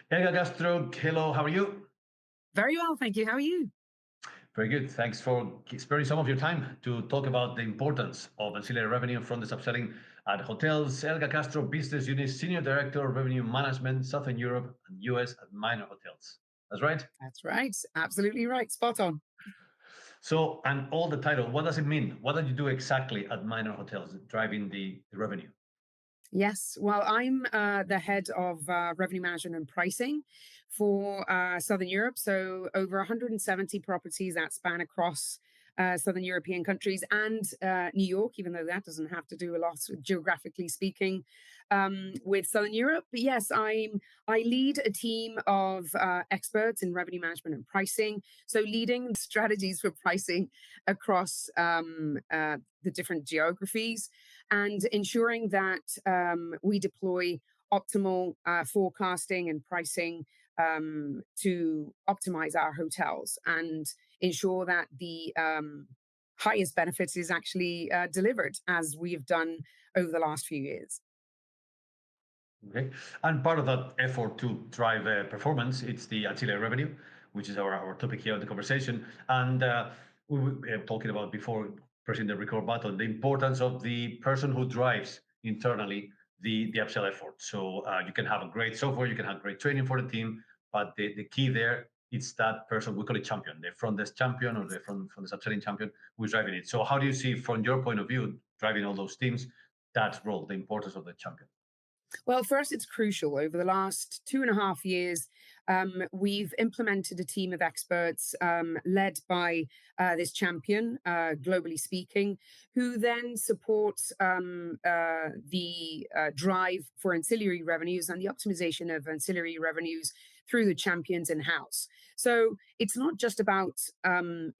Elga Castro, hello, how are you? Very well, thank you. How are you? Very good. Thanks for sparing some of your time to talk about the importance of ancillary revenue from the upselling at hotels. Elga Castro, Business Unit Senior Director, Revenue Management, Southern Europe and US at minor hotels. That's right. That's right. Absolutely right. Spot on. So, and all the title, what does it mean? What do you do exactly at minor hotels driving the revenue? Yes. Well, I'm the head of revenue management and pricing for Southern Europe. So over 170 properties that span across Southern European countries and New York, even though that doesn't have to do a lot geographically speaking with Southern Europe. But yes, I lead a team of experts in revenue management and pricing. So leading strategies for pricing across the different geographies and ensuring that we deploy optimal forecasting and pricing to optimize our hotels and ensure that the highest benefits is actually delivered as we've done over the last few years. Okay. And part of that effort to drive performance, it's the ancillary revenue, which is our topic here of the conversation. And we were talking about before pressing the record button, the importance of the person who drives internally the upsell effort. So you can have a great software, you can have great training for the team, but the key there, it's that person, we call it champion, the front desk champion or the front desk upselling champion who's driving it. So how do you see from your point of view, driving all those teams, that role, the importance of the champion? Well, for us, it's crucial. Over the last 2.5 years, we've implemented a team of experts led by this champion, globally speaking, who then supports the drive for ancillary revenues and the optimization of ancillary revenues through the champions in house. So it's not just about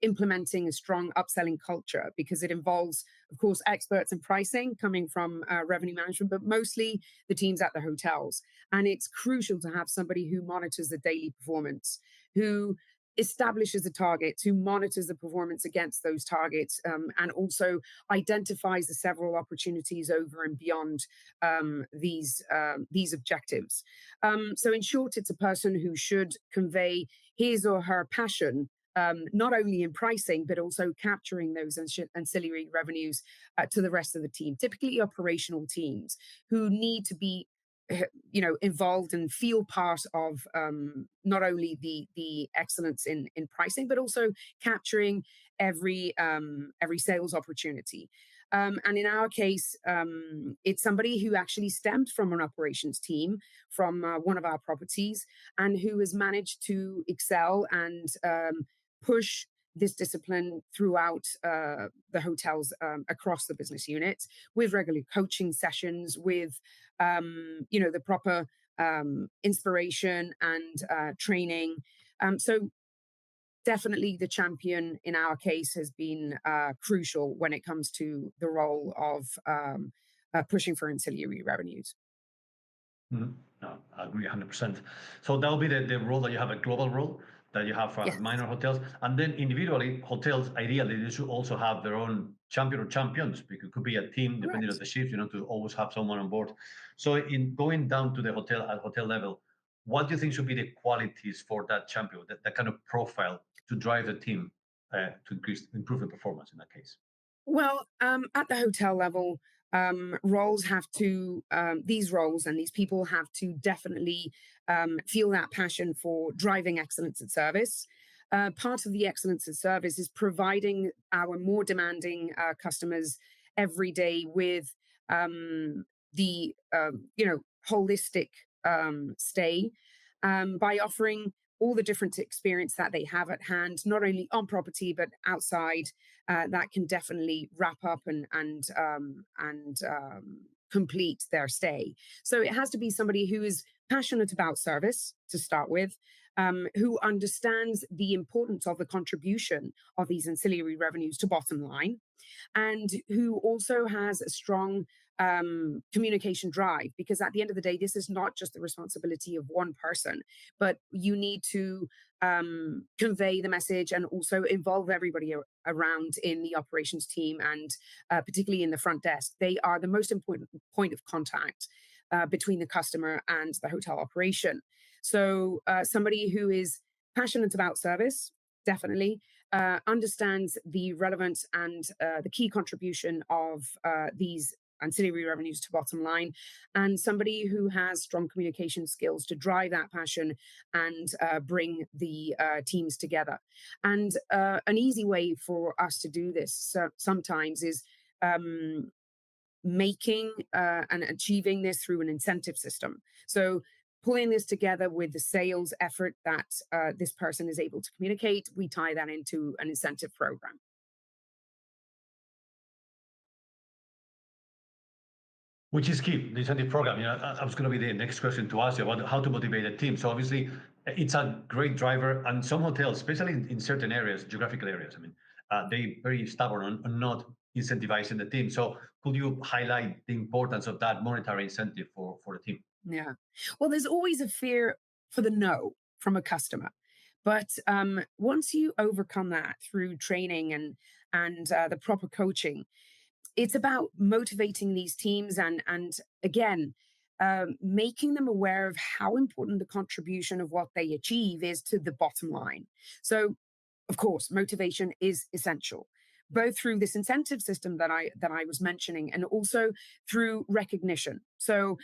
implementing a strong upselling culture because it involves, of course, experts in pricing coming from revenue management, but mostly the teams at the hotels. And it's crucial to have somebody who monitors the daily performance, who establishes the targets, who monitors the performance against those targets, and also identifies the several opportunities over and beyond these objectives. So, in short, it's a person who should convey his or her passion. Not only in pricing, but also capturing those ancillary revenues to the rest of the team, typically operational teams who need to be involved and feel part of not only the excellence in pricing but also capturing every sales opportunity. And in our case, it's somebody who actually stemmed from an operations team from one of our properties and who has managed to excel and push this discipline throughout the hotels across the business unit with regular coaching sessions, with the proper inspiration and training. So definitely the champion in our case has been crucial when it comes to the role of pushing for ancillary revenues. Mhm. No, I agree 100%. So that will be the role that you have, a global role that you have for Yes, minor hotels. And then individually, hotels, ideally, they should also have their own champion or champions, because it could be a team, depending on correct. the shift, to always have someone on board. So in going down to the hotel at hotel level, what do you think should be the qualities for that champion, that kind of profile to drive the team to improve the performance in that case? Well, at the hotel level, roles have to, these roles and these people have to definitely feel that passion for driving excellence at service. Part of the excellence at service is providing our more demanding customers every day with the holistic stay by offering all the different experience that they have at hand, not only on property but outside, that can definitely wrap up and complete their stay. So it has to be somebody who is passionate about service to start with, who understands the importance of the contribution of these ancillary revenues to bottom line, and who also has a strong communication drive. Because at the end of the day, this is not just the responsibility of one person, but you need to convey the message and also involve everybody around in the operations team and particularly in the front desk. They are the most important point of contact between the customer and the hotel operation. So somebody who is passionate about service, definitely, understands the relevance and the key contribution of these ancillary revenues to bottom line, and somebody who has strong communication skills to drive that passion and bring the teams together. And an easy way for us to do this sometimes is um, making and achieving this through an incentive system. So pulling this together with the sales effort that this person is able to communicate, we tie that into an incentive program. Which is key, the incentive program. I was going to be the next question to ask you about how to motivate a team. So obviously, it's a great driver, and some hotels, especially in certain areas, geographical areas, I mean, they very stubborn on not incentivizing the team. So could you highlight the importance of that monetary incentive for the team? Yeah. Well, there's always a fear for the no from a customer. But once you overcome that through training and the proper coaching, it's about motivating these teams and again making them aware of how important the contribution of what they achieve is to the bottom line. So of course, motivation is essential, both through this incentive system that I was mentioning, and also through recognition. So,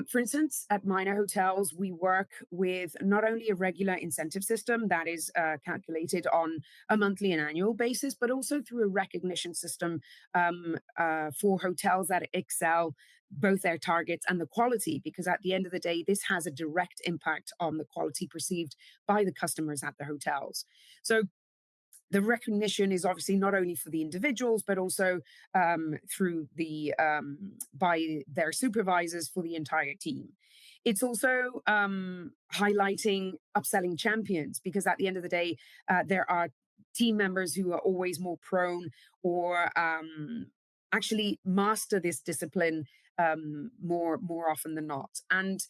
for instance, at minor hotels, we work with not only a regular incentive system that is calculated on a monthly and annual basis, but also through a recognition system for hotels that excel both their targets and the quality, because at the end of the day, this has a direct impact on the quality perceived by the customers at the hotels. So the recognition is obviously not only for the individuals, but also through the by their supervisors for the entire team. It's also highlighting upselling champions, because at the end of the day, there are team members who are always more prone or actually master this discipline more often than not. And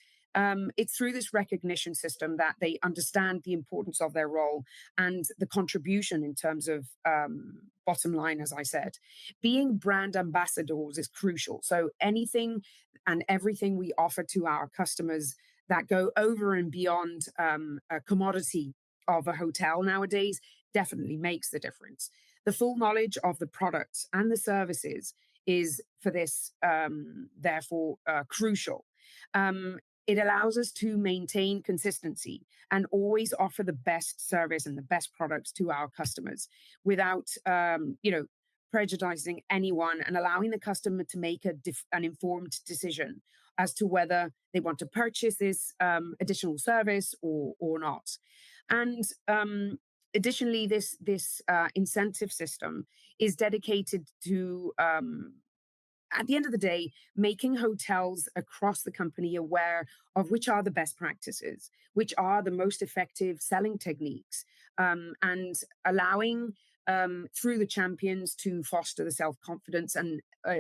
it's through this recognition system that they understand the importance of their role and the contribution in terms of bottom line, as I said. Being brand ambassadors is crucial. So anything and everything we offer to our customers that go over and beyond a commodity of a hotel nowadays definitely makes the difference. The full knowledge of the products and the services is for this, therefore, crucial. Um, it allows us to maintain consistency and always offer the best service and the best products to our customers without, prejudicing anyone, and allowing the customer to make an informed decision as to whether they want to purchase this additional service or not. And additionally, this incentive system is dedicated to at the end of the day, making hotels across the company aware of which are the best practices, which are the most effective selling techniques, and allowing through the champions to foster the self confidence and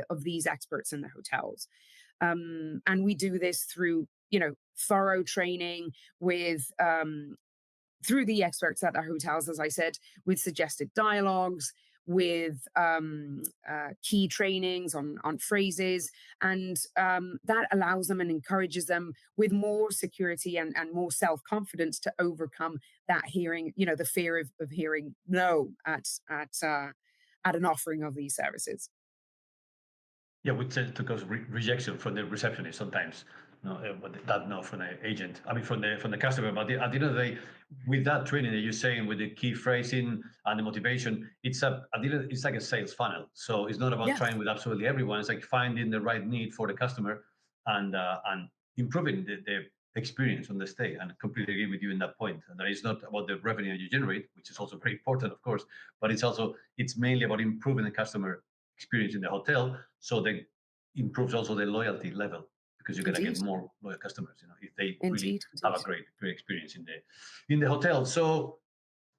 of these experts in the hotels. And we do this through, thorough training with through the experts at our hotels, as I said, with suggested dialogues, with key trainings on phrases, and that allows them and encourages them with more security and more self confidence to overcome that hearing, the fear of hearing no at an offering of these services. Yeah, we tend to cause rejection from the receptionist sometimes. No, but that no from the agent. I mean, from the customer. But at the end of the day, with that training that you're saying, with the key phrasing and the motivation, at the end, it's like a sales funnel. So it's not about Yes, trying with absolutely everyone. It's like finding the right need for the customer and improving the experience on the stay. And I completely agree with you in that point. And that is not about the revenue you generate, which is also very important, of course, but it's mainly about improving the customer experience in the hotel, so that improves also the loyalty level, because you're gonna get indeed, more loyal customers, if they really indeed, have indeed. a great experience in the hotel. So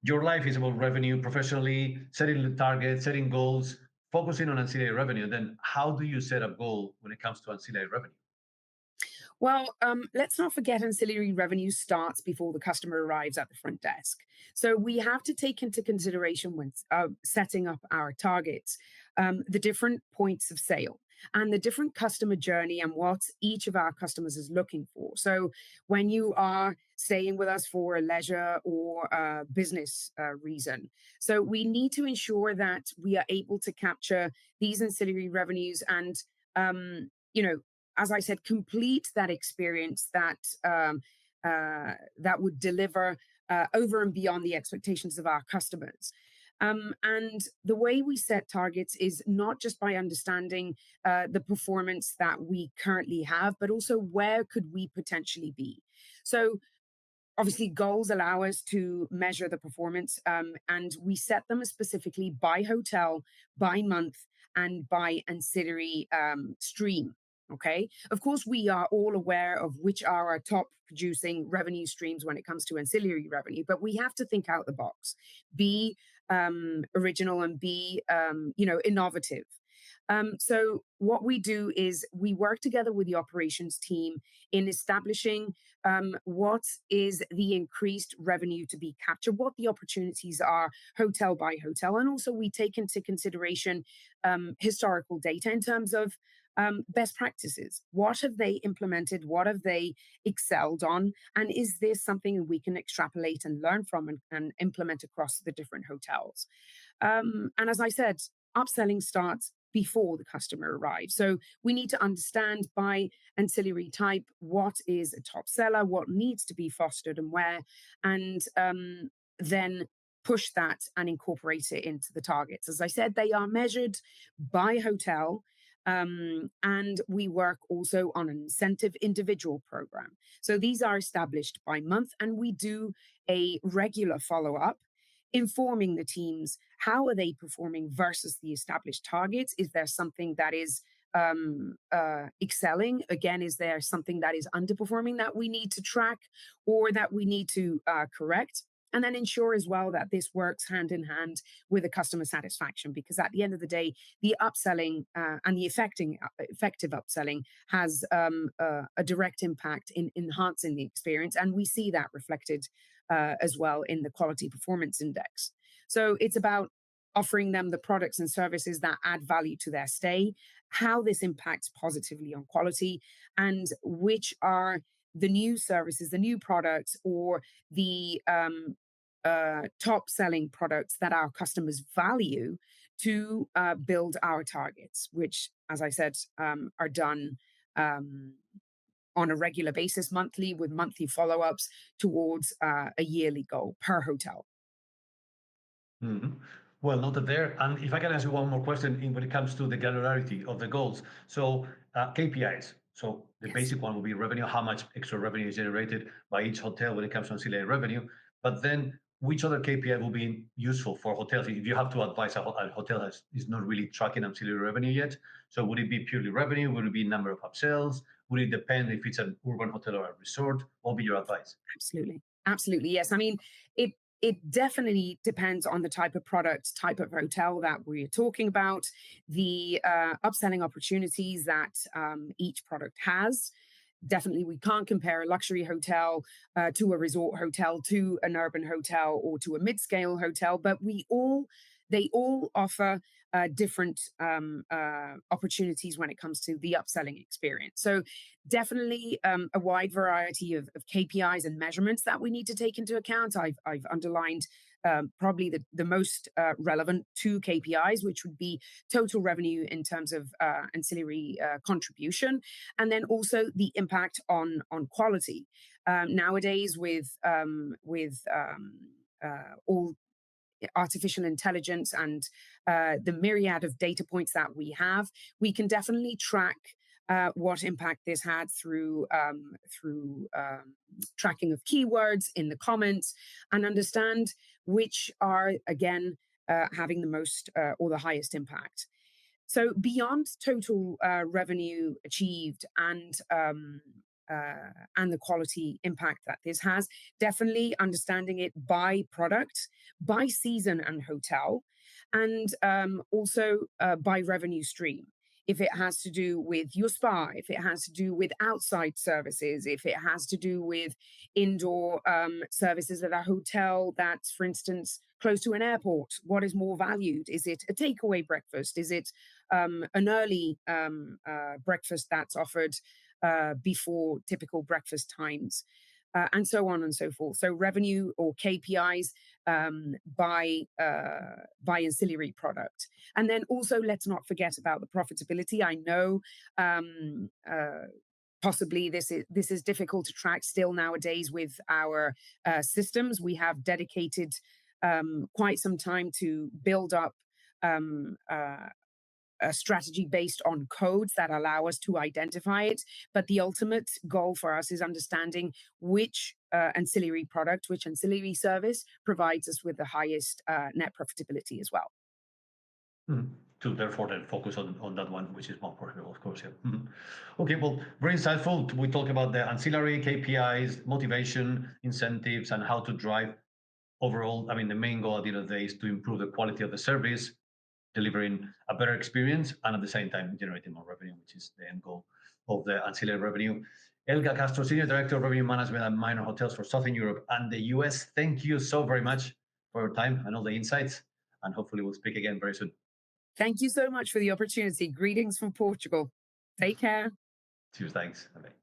your life is about revenue professionally, setting the targets, setting goals, focusing on ancillary revenue. Then how do you set a goal when it comes to ancillary revenue? Well, let's not forget ancillary revenue starts before the customer arrives at the front desk. So we have to take into consideration when setting up our targets the different points of sale. and the different customer journey and what each of our customers is looking for. So when you are staying with us for a leisure or a business reason, so we need to ensure that we are able to capture these ancillary revenues and, you know, as I said, complete that experience that would deliver over and beyond the expectations of our customers. And the way we set targets is not just by understanding the performance that we currently have, but also where could we potentially be. So obviously goals allow us to measure the performance, and we set them specifically by hotel, by month, and by ancillary stream. Okay, of course we are all aware of which are our top producing revenue streams when it comes to ancillary revenue, but we have to think out the box, be original, and be innovative. So what we do is we work together with the operations team in establishing what is the increased revenue to be captured, what the opportunities are, hotel by hotel, and also we take into consideration historical data in terms of best practices. What have they implemented? What have they excelled on? And is this something we can extrapolate and learn from and implement across the different hotels? And as I said, upselling starts before the customer arrives. So we need to understand by ancillary type what is a top seller, what needs to be fostered and where, and then push that and incorporate it into the targets. As I said, they are measured by hotel. And we work also on an incentive individual program. So these are established by month, and we do a regular follow up informing the teams how are they performing versus the established targets. Is there something that is excelling? Again, is there something that is underperforming that we need to track or that we need to correct? And then ensure as well that this works hand in hand with the customer satisfaction, because at the end of the day, the upselling and the effective upselling has a direct impact in enhancing the experience. And we see that reflected as well in the quality performance index. So it's about offering them the products and services that add value to their stay, how this impacts positively on quality, and which are the new services, the new products, or the top selling products that our customers value to build our targets, which, as I said, are done um, on a regular basis, monthly, with monthly follow ups towards a yearly goal per hotel. Mhm. Well noted there. And if I can ask you one more question when it comes to the granularity of the goals. So KPIs. So the Yes. basic one will be revenue, how much extra revenue is generated by each hotel when it comes to ancillary revenue. But then which other KPI will be useful for hotels if you have to advise a hotel that is not really tracking ancillary revenue yet? So would it be purely revenue? Would it be number of upsells? Would it depend if it's an urban hotel or a resort? What would be your advice? Absolutely. Absolutely. Yes. I mean, it definitely depends on the type of product, type of hotel that we're talking about, the upselling opportunities that each product has. Definitely, we can't compare a luxury hotel to a resort hotel, to an urban hotel, or to a mid-scale hotel, but they all offer different opportunities when it comes to the upselling experience. So definitely a wide variety of KPIs and measurements that we need to take into account. I've underlined probably the most relevant two KPIs, which would be total revenue in terms of ancillary contribution, and then also the impact on quality. Nowadays, with all artificial intelligence and the myriad of data points that we have, we can definitely track what impact this had through tracking of keywords in the comments, and understand which are again having the most or the highest impact. So beyond total revenue achieved and the quality impact that this has, definitely understanding it by product, by season and hotel, and also by revenue stream. if it has to do with your spa, if it has to do with outside services, if it has to do with indoor services at a hotel that's, for instance, close to an airport. What is more valued? Is it a takeaway breakfast? Is it an early breakfast that's offered before typical breakfast times? And so on and so forth. So revenue or KPIs by ancillary product, and then also let's not forget about the profitability. I know possibly this is difficult to track still nowadays with our systems. We have dedicated quite some time to build up um, uh, a strategy based on codes that allow us to identify it. But the ultimate goal for us is understanding which ancillary product, which ancillary service provides us with the highest net profitability as well. Mhm. To therefore then focus on that one, which is more profitable, of course. Yeah. Mhm. Okay, well, very insightful. We talk about the ancillary KPIs, motivation, incentives, and how to drive overall. I mean, the main goal at the end of the day is to improve the quality of the service, delivering a better experience, and at the same time generating more revenue, which is the end goal of the ancillary revenue. Elga Castro, Senior Director of Revenue Management at Minor Hotels for Southern Europe and the US. Thank you so very much for your time and all the insights. And hopefully we'll speak again very soon. Thank you so much for the opportunity. Greetings from Portugal. Take care. Cheers. Thanks. Bye.